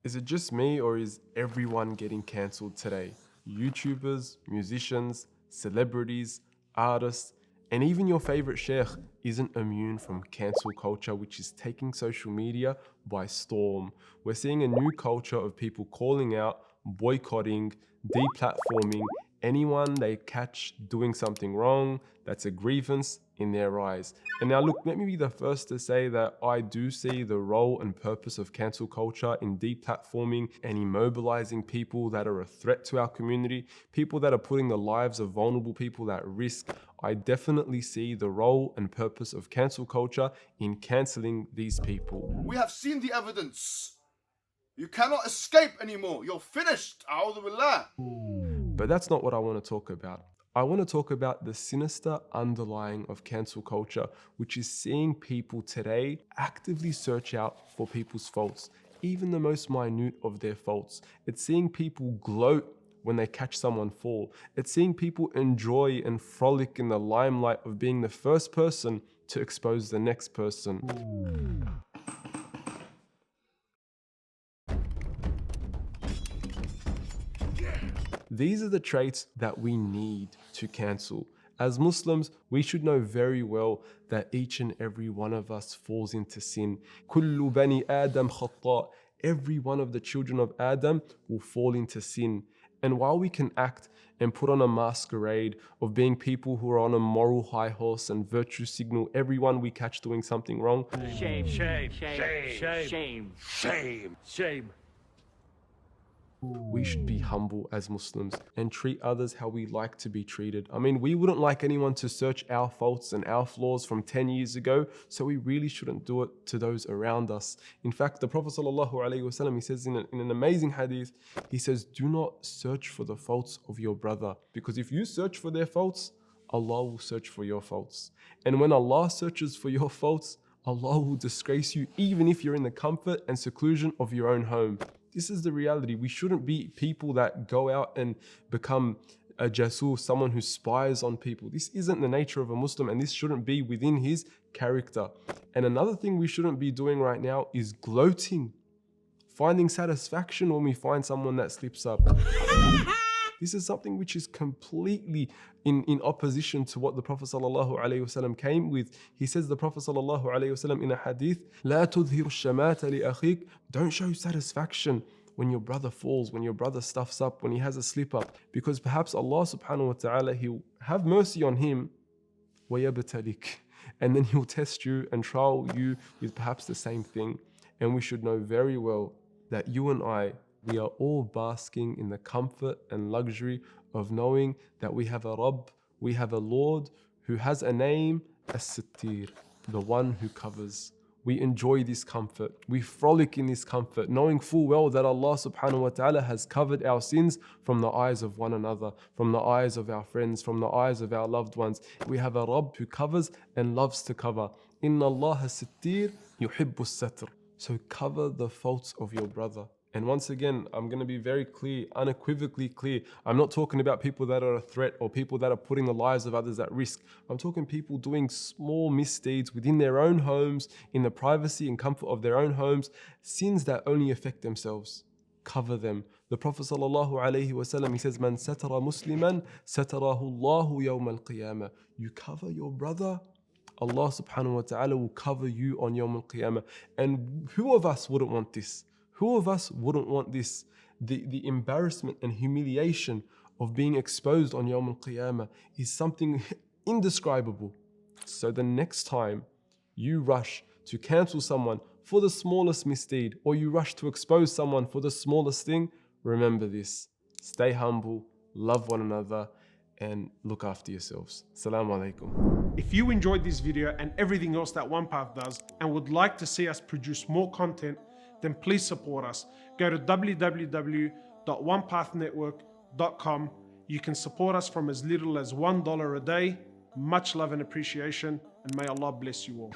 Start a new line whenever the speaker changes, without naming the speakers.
Is it just me, or is everyone getting cancelled today? YouTubers, musicians, celebrities, artists, and even your favorite sheikh isn't immune from cancel culture, which is taking social media by storm. We're seeing a new culture of people calling out, boycotting, deplatforming anyone they catch doing something wrong that's a grievance in their eyes. And now look, let me be the first to say that I do see the role and purpose of cancel culture in deplatforming and immobilizing people that are a threat to our community, people that are putting the lives of vulnerable people at risk. I definitely see the role and purpose of cancel culture in canceling these people.
We have seen the evidence. You cannot escape anymore. You're finished. A'udhu billah.
But that's not what I want to talk about. I want to talk about the sinister underlying of cancel culture, which is seeing people today actively search out for people's faults, even the most minute of their faults. It's seeing people gloat when they catch someone fall. It's seeing people enjoy and frolic in the limelight of being the first person to expose the next person. These are the traits that we need to cancel. As Muslims, we should know very well that each and every one of us falls into sin. كُلُّ بَنِي آدَمْ خَطَّاء. Every one of the children of Adam will fall into sin. And while we can act and put on a masquerade of being people who are on a moral high horse and virtue signal everyone we catch doing something wrong,
Shame, shame, shame, shame, shame, shame, shame.
we should be humble as Muslims and treat others how we like to be treated. I mean, we wouldn't like anyone to search our faults and our flaws from 10 years ago, so we really shouldn't do it to those around us. In fact, the Prophet ﷺ, he says in an amazing hadith, he says, do not search for the faults of your brother, because if you search for their faults, Allah will search for your faults. And when Allah searches for your faults, Allah will disgrace you even if you're in the comfort and seclusion of your own home. This is the reality. We shouldn't be people that go out and become a jasus, someone who spies on people. This isn't the nature of a Muslim, and this shouldn't be within his character. And another thing we shouldn't be doing right now is gloating, finding satisfaction when we find someone that slips up. This is something which is completely in opposition to what the Prophet ﷺ came with. He says, the Prophet ﷺ in a hadith, لا تظهر الشماتة لأخيك. Don't show satisfaction when your brother falls, when your brother stuffs up, when he has a slip up, because perhaps Allah subhanahu wa ta'ala, He'll have mercy on him, وَيَبْتَلِكَ, and then He'll test you and trial you with perhaps the same thing. And we should know very well that you and I, we are all basking in the comfort and luxury of knowing that we have a Rabb, we have a Lord who has a name, As-Sittir, the one who covers. We enjoy this comfort, we frolic in this comfort, knowing full well that Allah subhanahu wa ta'ala has covered our sins from the eyes of one another, from the eyes of our friends, from the eyes of our loved ones. We have a Rabb who covers and loves to cover. Inna Allah As-Sittir yuhibbu as-satr. So cover the faults of your brother. And once again, I'm going to be very clear, unequivocally clear. I'm not talking about people that are a threat or people that are putting the lives of others at risk. I'm talking people doing small misdeeds within their own homes, in the privacy and comfort of their own homes, sins that only affect themselves. Cover them. The Prophet ﷺ, he says, Man satara musliman, satarahu Allahu yawm al-qiyamah. You cover your brother, Allah subhanahu wa ta'ala will cover you on yawm al-qiyamah. And who of us wouldn't want this? Who of us wouldn't want this? The embarrassment and humiliation of being exposed on Yawm al-Qiyamah is something indescribable. So the next time you rush to cancel someone for the smallest misdeed, or you rush to expose someone for the smallest thing, remember this. Stay humble, love one another, and look after yourselves. Assalamu alaikum.
If you enjoyed this video and everything else that OnePath does and would like to see us produce more content, then please support us. Go to www.onepathnetwork.com. You can support us from as little as $1 a day. Much love and appreciation, and may Allah bless you all.